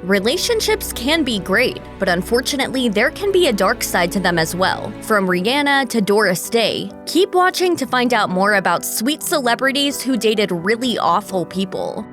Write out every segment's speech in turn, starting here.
Relationships can be great, but unfortunately there can be a dark side to them as well. From Rihanna to Doris Day, keep watching to find out more about sweet celebrities who dated really awful people.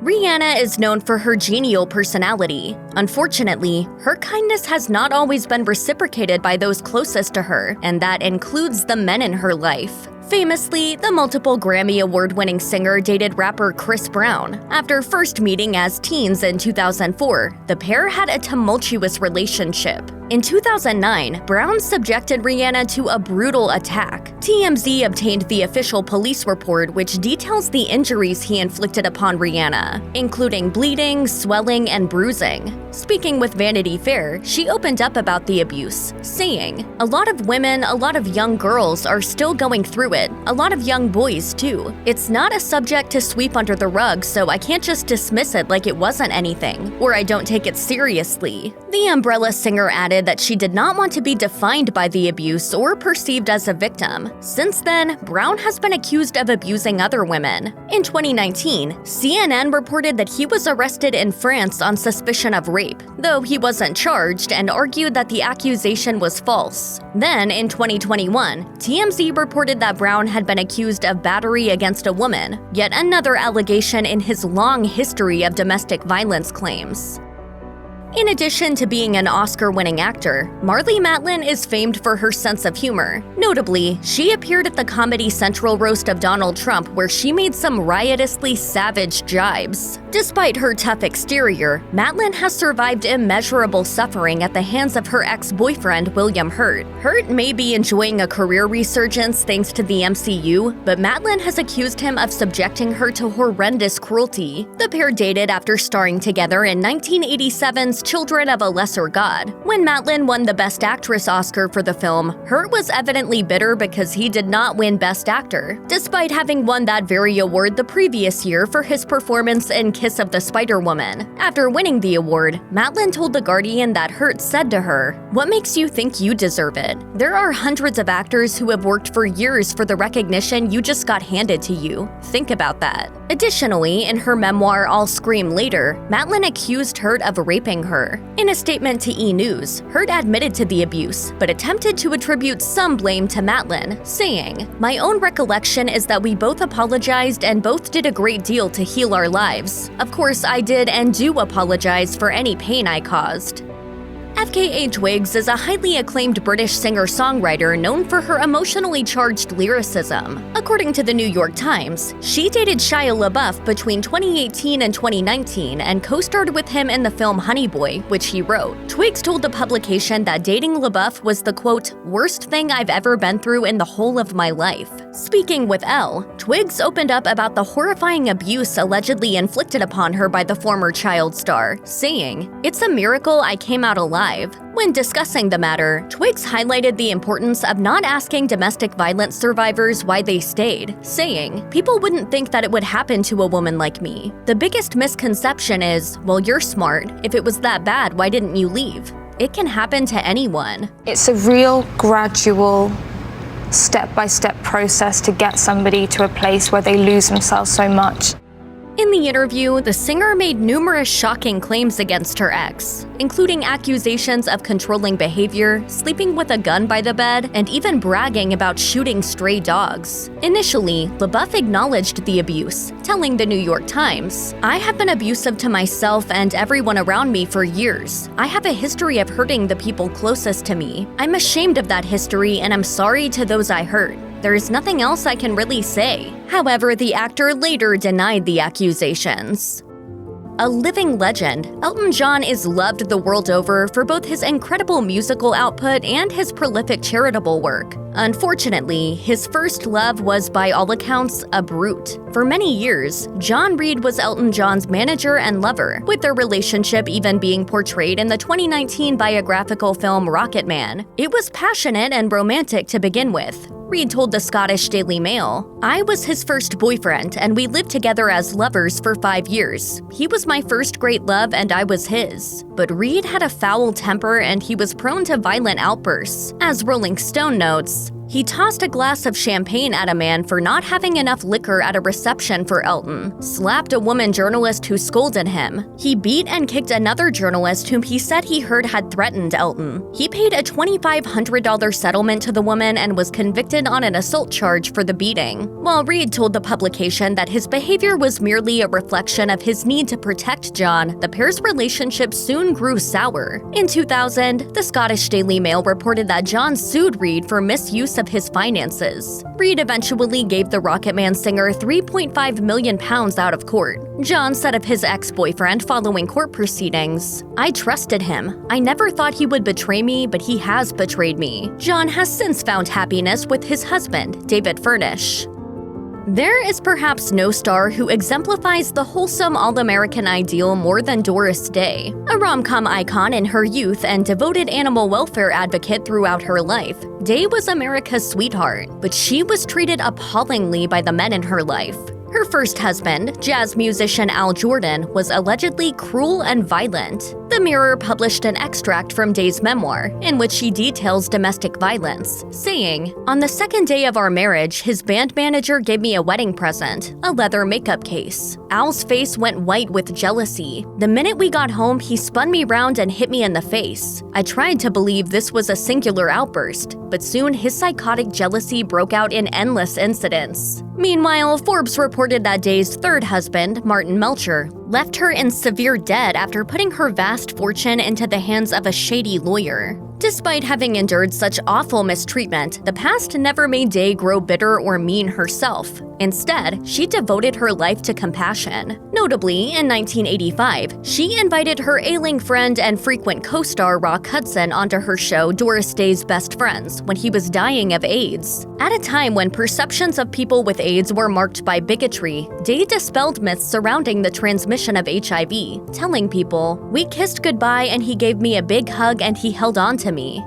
Rihanna is known for her genial personality. Unfortunately, her kindness has not always been reciprocated by those closest to her, and that includes the men in her life. Famously, the multiple Grammy Award-winning singer dated rapper Chris Brown. After first meeting as teens in 2004, the pair had a tumultuous relationship. In 2009, Brown subjected Rihanna to a brutal attack. TMZ obtained the official police report which details the injuries he inflicted upon Rihanna, including bleeding, swelling, and bruising. Speaking with Vanity Fair, she opened up about the abuse, saying, "A lot of women, a lot of young girls are still going through it, a lot of young boys too. It's not a subject to sweep under the rug, so I can't just dismiss it like it wasn't anything, or I don't take it seriously." The Umbrella singer added that she did not want to be defined by the abuse or perceived as a victim. Since then, Brown has been accused of abusing other women. In 2019, CNN reported that he was arrested in France on suspicion of rape, though he wasn't charged and argued that the accusation was false. Then, in 2021, TMZ reported that Brown had been accused of battery against a woman, yet another allegation in his long history of domestic violence claims. In addition to being an Oscar-winning actor, Marlee Matlin is famed for her sense of humor. Notably, she appeared at the Comedy Central roast of Donald Trump where she made some riotously savage jibes. Despite her tough exterior, Matlin has survived immeasurable suffering at the hands of her ex-boyfriend William Hurt. Hurt may be enjoying a career resurgence thanks to the MCU, but Matlin has accused him of subjecting her to horrendous cruelty. The pair dated after starring together in 1987's Children of a Lesser God. When Matlin won the Best Actress Oscar for the film, Hurt was evidently bitter because he did not win Best Actor, despite having won that very award the previous year for his performance in Kiss of the Spider-Woman. After winning the award, Matlin told The Guardian that Hurt said to her, "What makes you think you deserve it? There are hundreds of actors who have worked for years for the recognition you just got handed to you. Think about that." Additionally, in her memoir I'll Scream Later, Matlin accused Hurt of raping her. In a statement to E! News, Hurt admitted to the abuse, but attempted to attribute some blame to Matlin, saying, "My own recollection is that we both apologized and both did a great deal to heal our lives. Of course, I did and do apologize for any pain I caused." FKA Twigs is a highly acclaimed British singer-songwriter known for her emotionally charged lyricism. According to the New York Times, she dated Shia LaBeouf between 2018 and 2019 and co-starred with him in the film Honey Boy, which he wrote. Twigs told the publication that dating LaBeouf was the, quote, "worst thing I've ever been through in the whole of my life." Speaking with Elle, Twigs opened up about the horrifying abuse allegedly inflicted upon her by the former child star, saying, "It's a miracle I came out alive." When discussing the matter, Twigs highlighted the importance of not asking domestic violence survivors why they stayed, saying, "People wouldn't think that it would happen to a woman like me. The biggest misconception is, well, you're smart. If it was that bad, why didn't you leave? It can happen to anyone." It's a real gradual step-by-step process to get somebody to a place where they lose themselves so much. In the interview, the singer made numerous shocking claims against her ex, including accusations of controlling behavior, sleeping with a gun by the bed, and even bragging about shooting stray dogs. Initially, LaBeouf acknowledged the abuse, telling the New York Times, "I have been abusive to myself and everyone around me for years. I have a history of hurting the people closest to me. I'm ashamed of that history and I'm sorry to those I hurt. There's nothing else I can really say." However, the actor later denied the accusations. A living legend, Elton John is loved the world over for both his incredible musical output and his prolific charitable work. Unfortunately, his first love was, by all accounts, a brute. For many years, John Reid was Elton John's manager and lover, with their relationship even being portrayed in the 2019 biographical film Rocket Man. It was passionate and romantic to begin with. Reid told the Scottish Daily Mail, "I was his first boyfriend, and we lived together as lovers for 5 years. He was my first great love, and I was his." but Reed had a foul temper and he was prone to violent outbursts. As Rolling Stone notes, he tossed a glass of champagne at a man for not having enough liquor at a reception for Elton, slapped a woman journalist who scolded him. He beat and kicked another journalist whom he said he heard had threatened Elton. He paid a $2,500 settlement to the woman and was convicted on an assault charge for the beating. While Reed told the publication that his behavior was merely a reflection of his need to protect John, the pair's relationship soon grew sour. In 2000, the Scottish Daily Mail reported that John sued Reed for misuse of his finances. Reed eventually gave the Rocketman singer £3.5 million out of court. John said of his ex-boyfriend following court proceedings, "I trusted him. I never thought he would betray me, but he has betrayed me." John has since found happiness with his husband, David Furnish. There is perhaps no star who exemplifies the wholesome all-American ideal more than Doris Day. A rom-com icon in her youth and devoted animal welfare advocate throughout her life, Day was America's sweetheart, but she was treated appallingly by the men in her life. Her first husband, jazz musician Al Jordan, was allegedly cruel and violent. The Mirror published an extract from Day's memoir, in which she details domestic violence, saying, "On the second day of our marriage, his band manager gave me a wedding present, a leather makeup case. Al's face went white with jealousy. The minute we got home, he spun me round and hit me in the face. I tried to believe this was a singular outburst, but soon his psychotic jealousy broke out in endless incidents." Meanwhile, Forbes reported that Day's third husband, Martin Melcher, left her in severe debt after putting her vast fortune into the hands of a shady lawyer. Despite having endured such awful mistreatment, the past never made Day grow bitter or mean herself. Instead, she devoted her life to compassion. Notably, in 1985, she invited her ailing friend and frequent co-star Rock Hudson onto her show Doris Day's Best Friends when he was dying of AIDS. At a time when perceptions of people with AIDS were marked by bigotry, Day dispelled myths surrounding the transmission of HIV, telling people, "We kissed goodbye and he gave me a big hug and he held on to me."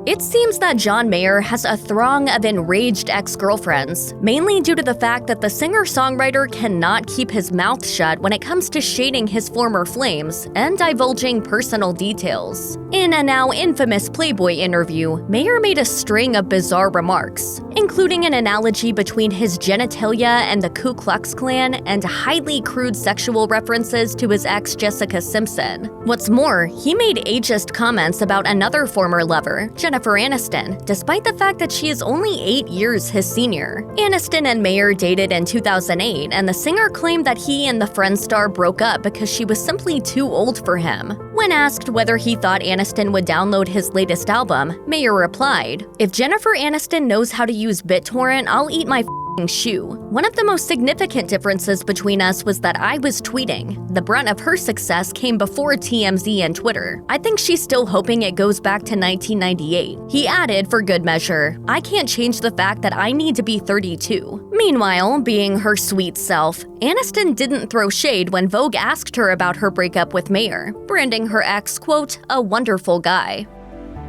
It seems that John Mayer has a throng of enraged ex-girlfriends, mainly due to the fact that the singer-songwriter cannot keep his mouth shut when it comes to shading his former flames and divulging personal details. In a now infamous Playboy interview, Mayer made a string of bizarre remarks, including an analogy between his genitalia and the Ku Klux Klan and highly crude sexual references to his ex Jessica Simpson. What's more, he made ageist comments about another former lover, Jennifer Aniston, despite the fact that she is only 8 years his senior. Aniston and Mayer dated in 2008, and the singer claimed that he and the Friends star broke up because she was simply too old for him. When asked whether he thought Aniston would download his latest album, Mayer replied, "If Jennifer Aniston knows how to use BitTorrent, I'll eat my shoe." One of the most significant differences between us was that I was tweeting. The brunt of her success came before TMZ and Twitter. I think she's still hoping it goes back to 1998. He added, for good measure, "I can't change the fact that I need to be 32. Meanwhile, being her sweet self, Aniston didn't throw shade when Vogue asked her about her breakup with Mayer, branding her ex, quote, "a wonderful guy."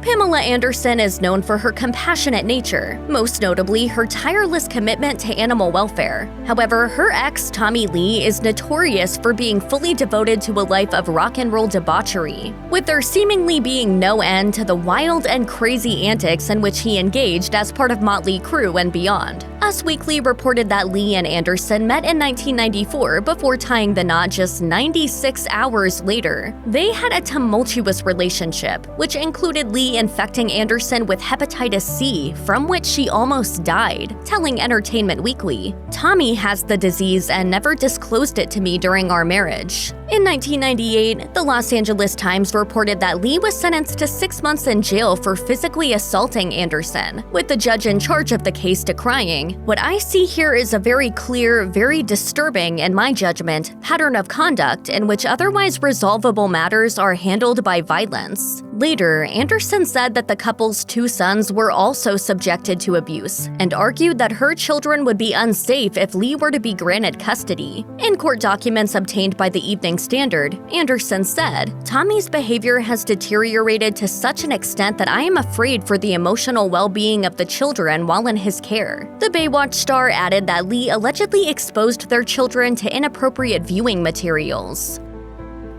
Pamela Anderson is known for her compassionate nature, most notably her tireless commitment to animal welfare. However, her ex, Tommy Lee, is notorious for being fully devoted to a life of rock and roll debauchery, with there seemingly being no end to the wild and crazy antics in which he engaged as part of Motley Crue and beyond. Us Weekly reported that Lee and Anderson met in 1994 before tying the knot just 96 hours later. They had a tumultuous relationship, which included Lee infecting Anderson with hepatitis C, from which she almost died, telling Entertainment Weekly, "Tommy has the disease and never disclosed it to me during our marriage." In 1998, the Los Angeles Times reported that Lee was sentenced to 6 months in jail for physically assaulting Anderson, with the judge in charge of the case decrying, "What I see here is a very clear, very disturbing, in my judgment, pattern of conduct in which otherwise resolvable matters are handled by violence." Later, Anderson said that the couple's 2 sons were also subjected to abuse, and argued that her children would be unsafe if Lee were to be granted custody. In court documents obtained by the Evening Standard, Anderson said, "Tommy's behavior has deteriorated to such an extent that I am afraid for the emotional well-being of the children while in his care." The Baywatch star added that Lee allegedly exposed their children to inappropriate viewing materials.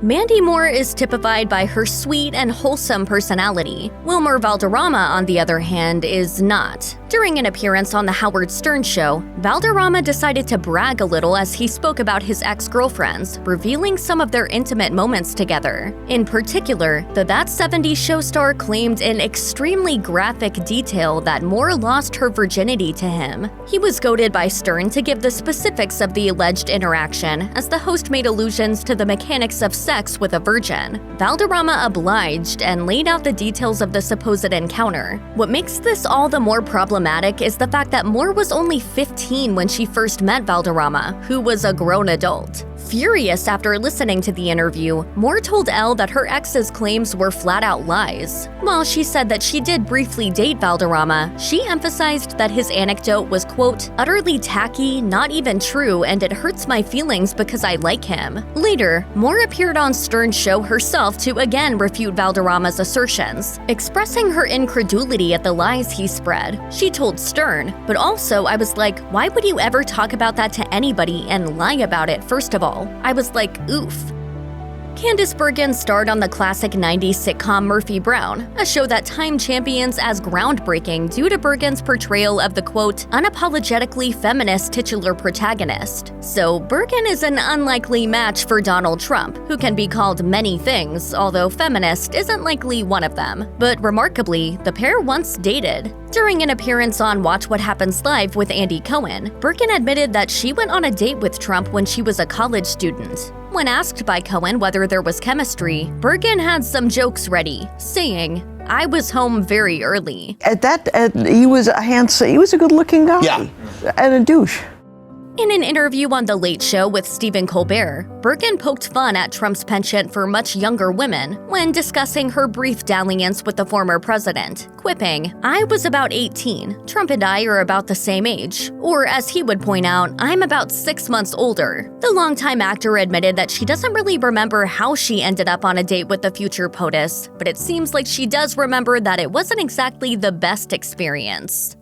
Mandy Moore is typified by her sweet and wholesome personality. Wilmer Valderrama, on the other hand, is not. During an appearance on The Howard Stern Show, Valderrama decided to brag a little as he spoke about his ex-girlfriends, revealing some of their intimate moments together. In particular, the That 70s Show star claimed in extremely graphic detail that Moore lost her virginity to him. He was goaded by Stern to give the specifics of the alleged interaction, as the host made allusions to the mechanics of sex with a virgin. Valderrama obliged and laid out the details of the supposed encounter. What makes this all the more problematic is the fact that Moore was only 15 when she first met Valderrama, who was a grown adult. Furious after listening to the interview, Moore told Elle that her ex's claims were flat-out lies. While she said that she did briefly date Valderrama, she emphasized that his anecdote was, quote, utterly tacky, not even true, and it hurts my feelings because I like him. Later, Moore appeared on Stern's show herself to again refute Valderrama's assertions, expressing her incredulity at the lies he spread. She told Stern, but also I was like, why would you ever talk about that to anybody and lie about it first of all? I was like, oof. Candice Bergen starred on the classic 90s sitcom Murphy Brown, a show that Time champions as groundbreaking due to Bergen's portrayal of the, quote, unapologetically feminist titular protagonist. So Bergen is an unlikely match for Donald Trump, who can be called many things, although feminist isn't likely one of them. But remarkably, the pair once dated. During an appearance on Watch What Happens Live with Andy Cohen, Bergen admitted that she went on a date with Trump when she was a college student. When asked by Cohen whether there was chemistry, Bergen had some jokes ready, saying, I was home very early. He was a handsome, he was a good-looking guy. Yeah. And a douche. In an interview on The Late Show with Stephen Colbert, Bergen poked fun at Trump's penchant for much younger women when discussing her brief dalliance with the former president, quipping, I was about 18, Trump and I are about the same age, or as he would point out, I'm about 6 months older. The longtime actor admitted that she doesn't really remember how she ended up on a date with the future POTUS, but it seems like she does remember that it wasn't exactly the best experience.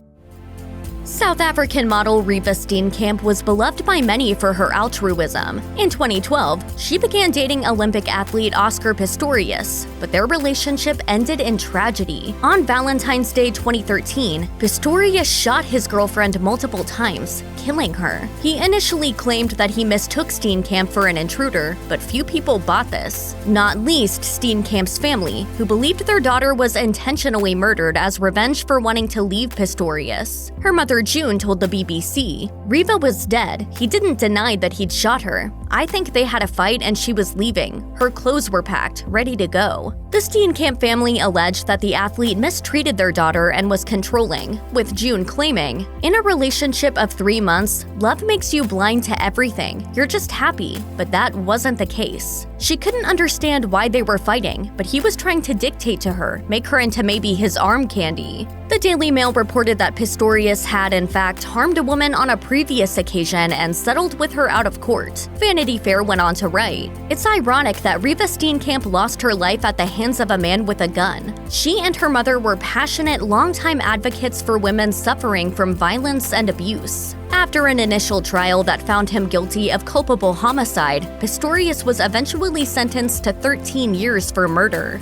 South African model Reeva Steenkamp was beloved by many for her altruism. In 2012, she began dating Olympic athlete Oscar Pistorius, but their relationship ended in tragedy. On Valentine's Day 2013, Pistorius shot his girlfriend multiple times, killing her. He initially claimed that he mistook Steenkamp for an intruder, but few people bought this. Not least Steenkamp's family, who believed their daughter was intentionally murdered as revenge for wanting to leave Pistorius. Her mother June told the BBC, Reeva was dead. He didn't deny that he'd shot her. I think they had a fight and she was leaving. Her clothes were packed, ready to go. The Steenkamp family alleged that the athlete mistreated their daughter and was controlling, with June claiming, in a relationship of 3 months, love makes you blind to everything. You're just happy, but that wasn't the case. She couldn't understand why they were fighting, but he was trying to dictate to her, make her into maybe his arm candy. The Daily Mail reported that Pistorius had, in fact, harmed a woman on a previous occasion and settled with her out of court. Vanity Fair went on to write, it's ironic that Reeva Steenkamp lost her life at the hands of a man with a gun. She and her mother were passionate, longtime advocates for women suffering from violence and abuse. After an initial trial that found him guilty of culpable homicide, Pistorius was eventually sentenced to 13 years for murder.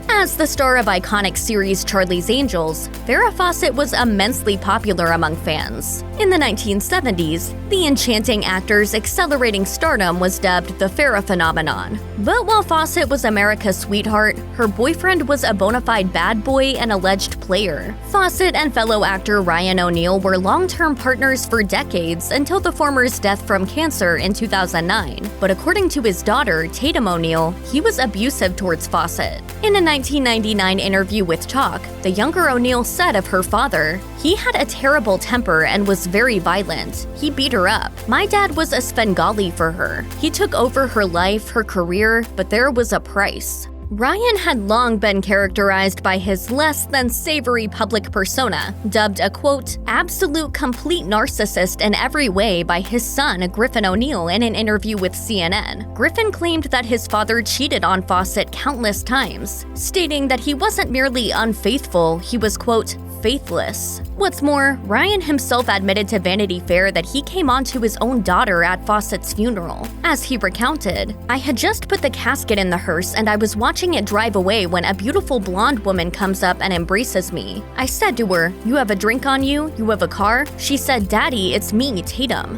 As the star of iconic series Charlie's Angels, Farrah Fawcett was immensely popular among fans. In the 1970s, the enchanting actor's accelerating stardom was dubbed the Farrah phenomenon. But while Fawcett was America's sweetheart, her boyfriend was a bona fide bad boy and alleged player. Fawcett and fellow actor Ryan O'Neal were long-term partners for decades until the former's death from cancer in 2009. But according to his daughter, Tatum O'Neal, he was abusive towards Fawcett. In a 1999 interview with Talk, the younger O'Neal said of her father, he had a terrible temper and was very violent. He beat her up. My dad was a Svengali for her. He took over her life, her career, but there was a price. Ryan had long been characterized by his less than savory public persona, dubbed a, quote, absolute complete narcissist in every way by his son, Griffin O'Neal, in an interview with CNN. Griffin claimed that his father cheated on Fawcett countless times, stating that he wasn't merely unfaithful, he was, quote, faithless. What's more, Ryan himself admitted to Vanity Fair that he came on to his own daughter at Fawcett's funeral. As he recounted, "I had just put the casket in the hearse and I was watching it drive away when a beautiful blonde woman comes up and embraces me. I said to her, 'You have a drink on you? You have a car?' She said, 'Daddy, it's me, Tatum.'"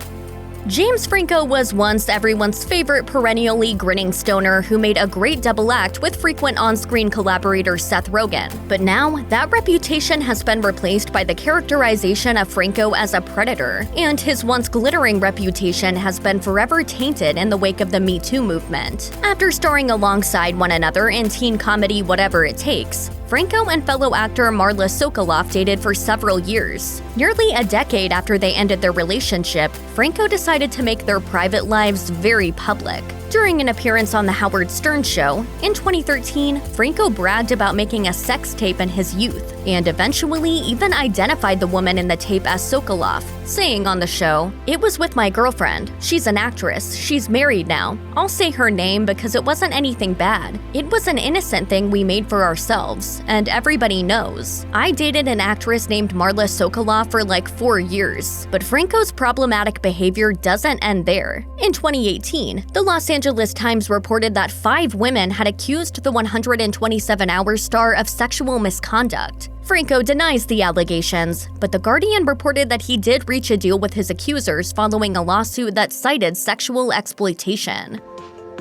James Franco was once everyone's favorite perennially grinning stoner who made a great double act with frequent on-screen collaborator Seth Rogen. But now, that reputation has been replaced by the characterization of Franco as a predator, and his once glittering reputation has been forever tainted in the wake of the Me Too movement. After starring alongside one another in teen comedy Whatever It Takes, Franco and fellow actor Marla Sokoloff dated for several years. Nearly a decade after they ended their relationship, Franco decided to make their private lives very public. During an appearance on The Howard Stern Show, in 2013, Franco bragged about making a sex tape in his youth, and eventually even identified the woman in the tape as Sokoloff, saying on the show, "It was with my girlfriend. She's an actress. She's married now. I'll say her name because it wasn't anything bad. It was an innocent thing we made for ourselves, and everybody knows. I dated an actress named Marla Sokoloff for like 4 years." But Franco's problematic behavior doesn't end there. In 2018, the Los Angeles Times reported that 5 women had accused the 127-hour star of sexual misconduct. Franco denies the allegations, but The Guardian reported that he did reach a deal with his accusers following a lawsuit that cited sexual exploitation.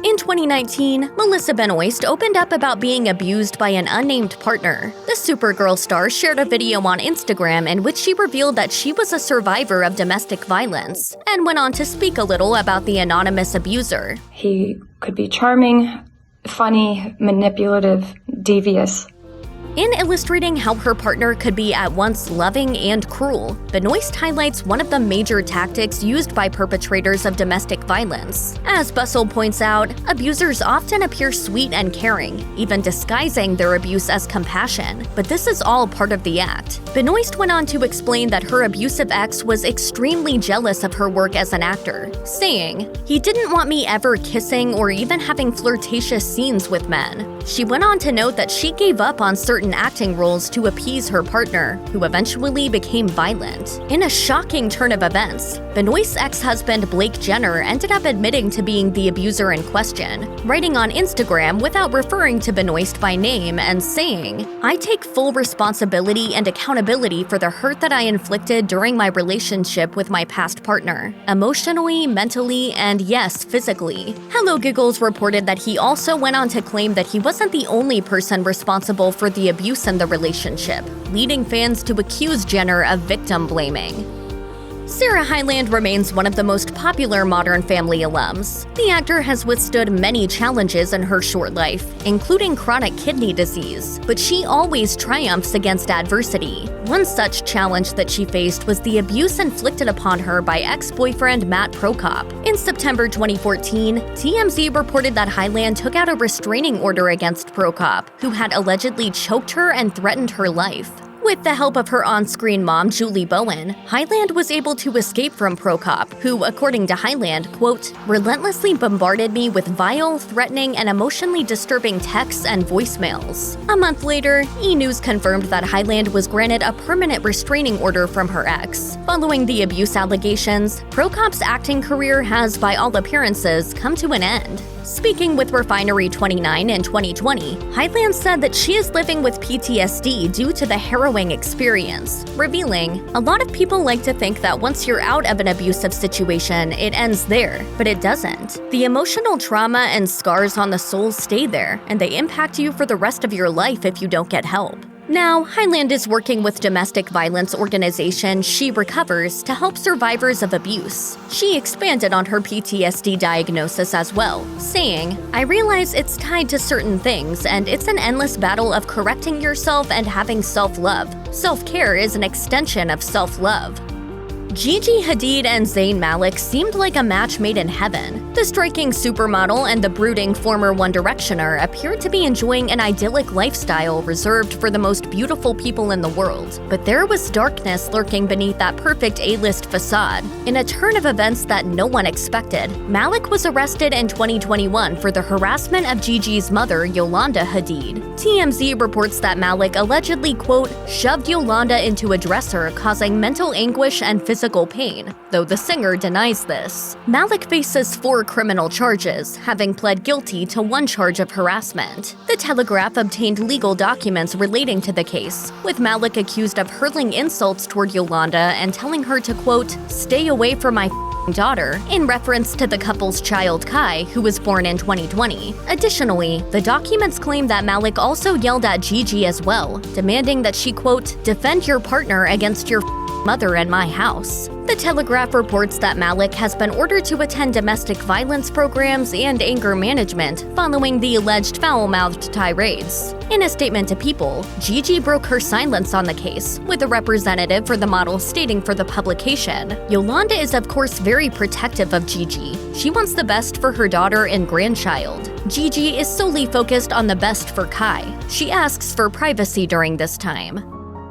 In 2019, Melissa Benoist opened up about being abused by an unnamed partner. The Supergirl star shared a video on Instagram in which she revealed that she was a survivor of domestic violence, and went on to speak a little about the anonymous abuser. He could be charming, funny, manipulative, devious. In illustrating how her partner could be at once loving and cruel, Benoist highlights one of the major tactics used by perpetrators of domestic violence. As Bustle points out, abusers often appear sweet and caring, even disguising their abuse as compassion, but this is all part of the act. Benoist went on to explain that her abusive ex was extremely jealous of her work as an actor, saying, "He didn't want me ever kissing or even having flirtatious scenes with men." She went on to note that she gave up on certain acting roles to appease her partner, who eventually became violent. In a shocking turn of events, Benoist's ex-husband Blake Jenner ended up admitting to being the abuser in question, writing on Instagram without referring to Benoist by name and saying, "I take full responsibility and accountability for the hurt that I inflicted during my relationship with my past partner, emotionally, mentally, and yes, physically." Hello Giggles reported that he also went on to claim that he wasn't the only person responsible for the abuse in the relationship, leading fans to accuse Jenner of victim blaming. Sarah Hyland remains one of the most popular Modern Family alums. The actor has withstood many challenges in her short life, including chronic kidney disease, but she always triumphs against adversity. One such challenge that she faced was the abuse inflicted upon her by ex-boyfriend Matt Prokop. In September 2014, TMZ reported that Hyland took out a restraining order against Prokop, who had allegedly choked her and threatened her life. With the help of her on-screen mom, Julie Bowen, Hyland was able to escape from Prokop, who, according to Hyland, quote, "relentlessly bombarded me with vile, threatening, and emotionally disturbing texts and voicemails." A month later, E! News confirmed that Hyland was granted a permanent restraining order from her ex. Following the abuse allegations, Prokop's acting career has, by all appearances, come to an end. Speaking with Refinery 29 in 2020, Hyland said that she is living with PTSD due to the harrowing experience, revealing, "A lot of people like to think that once you're out of an abusive situation, it ends there, but it doesn't. The emotional trauma and scars on the soul stay there, and they impact you for the rest of your life if you don't get help." Now, Hyland is working with domestic violence organization She Recovers to help survivors of abuse. She expanded on her PTSD diagnosis as well, saying, "I realize it's tied to certain things, and it's an endless battle of correcting yourself and having self-love. Self-care is an extension of self-love." Gigi Hadid and Zayn Malik seemed like a match made in heaven. The striking supermodel and the brooding former One Directioner appeared to be enjoying an idyllic lifestyle reserved for the most beautiful people in the world. But there was darkness lurking beneath that perfect A-list facade. In a turn of events that no one expected, Malik was arrested in 2021 for the harassment of Gigi's mother, Yolanda Hadid. TMZ reports that Malik allegedly, quote, shoved Yolanda into a dresser, causing mental anguish and physical pain, though the singer denies this. Malik faces 4 criminal charges, having pled guilty to 1 charge of harassment. The Telegraph obtained legal documents relating to the case, with Malik accused of hurling insults toward Yolanda and telling her to, quote, stay away from my daughter, in reference to the couple's child Kai, who was born in 2020. Additionally, the documents claim that Malik also yelled at Gigi as well, demanding that she, quote, defend your partner against your mother in my house. The Telegraph reports that Malik has been ordered to attend domestic violence programs and anger management following the alleged foul-mouthed tirades. In a statement to People, Gigi broke her silence on the case, with a representative for the model stating for the publication, Yolanda is of course very protective of Gigi. She wants the best for her daughter and grandchild. Gigi is solely focused on the best for Kai. She asks for privacy during this time.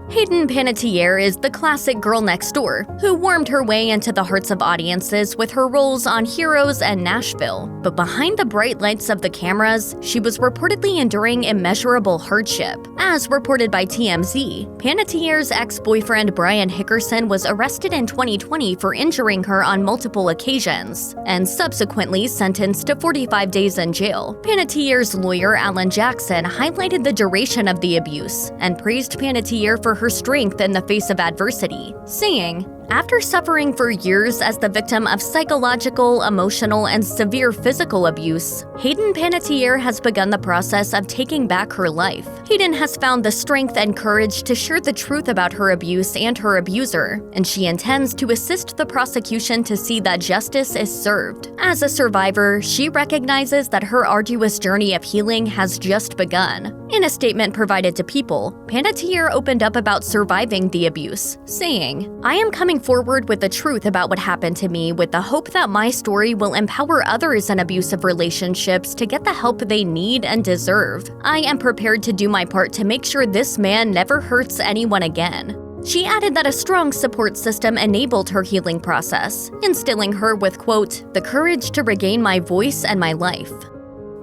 Hayden Panettiere is the classic girl next door, who warmed her way into the hearts of audiences with her roles on Heroes and Nashville. But behind the bright lights of the cameras, she was reportedly enduring immeasurable hardship. As reported by TMZ, Panettiere's ex-boyfriend Brian Hickerson was arrested in 2020 for injuring her on multiple occasions, and subsequently sentenced to 45 days in jail. Panettiere's lawyer Alan Jackson highlighted the duration of the abuse and praised Panettiere for her strength in the face of adversity, saying, after suffering for years as the victim of psychological, emotional, and severe physical abuse, Hayden Panettiere has begun the process of taking back her life. Hayden has found the strength and courage to share the truth about her abuse and her abuser, and she intends to assist the prosecution to see that justice is served. As a survivor, she recognizes that her arduous journey of healing has just begun. In a statement provided to People, Panettiere opened up about surviving the abuse, saying, I am coming forward with the truth about what happened to me with the hope that my story will empower others in abusive relationships to get the help they need and deserve. I am prepared to do my part to make sure this man never hurts anyone again. She added that a strong support system enabled her healing process, instilling her with, quote, the courage to regain my voice and my life.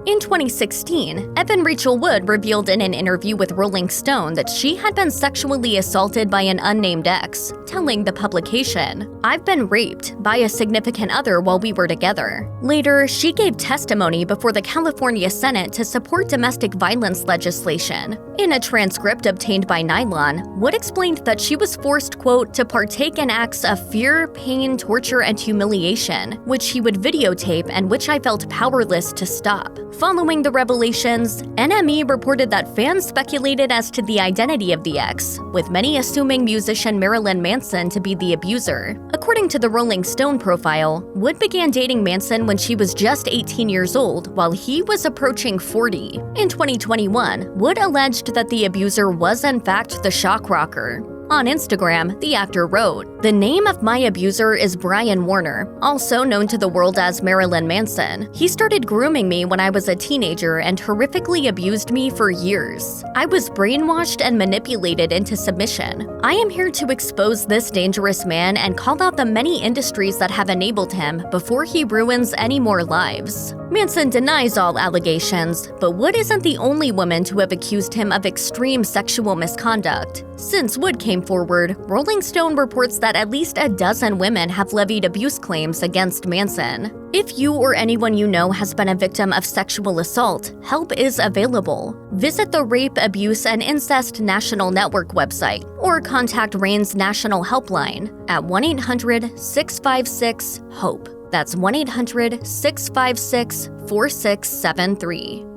In 2016, Evan Rachel Wood revealed in an interview with Rolling Stone that she had been sexually assaulted by an unnamed ex, telling the publication, I've been raped by a significant other while we were together. Later, she gave testimony before the California Senate to support domestic violence legislation. In a transcript obtained by Nylon, Wood explained that she was forced, quote, to partake in acts of fear, pain, torture, and humiliation, which he would videotape and which I felt powerless to stop. Following the revelations, NME reported that fans speculated as to the identity of the ex, with many assuming musician Marilyn Manson to be the abuser. According to the Rolling Stone profile, Wood began dating Manson when she was just 18 years old, while he was approaching 40. In 2021, Wood alleged that the abuser was in fact the shock rocker. On Instagram, the actor wrote, the name of my abuser is Brian Warner, also known to the world as Marilyn Manson. He started grooming me when I was a teenager and horrifically abused me for years. I was brainwashed and manipulated into submission. I am here to expose this dangerous man and call out the many industries that have enabled him before he ruins any more lives. Manson denies all allegations, but Wood isn't the only woman to have accused him of extreme sexual misconduct. Since Wood came forward, Rolling Stone reports that at least a dozen women have levied abuse claims against Manson. If you or anyone you know has been a victim of sexual assault, help is available. Visit the Rape, Abuse, and Incest National Network website or contact RAIN's National Helpline at 1-800-656-HOPE. That's 1-800-656-4673.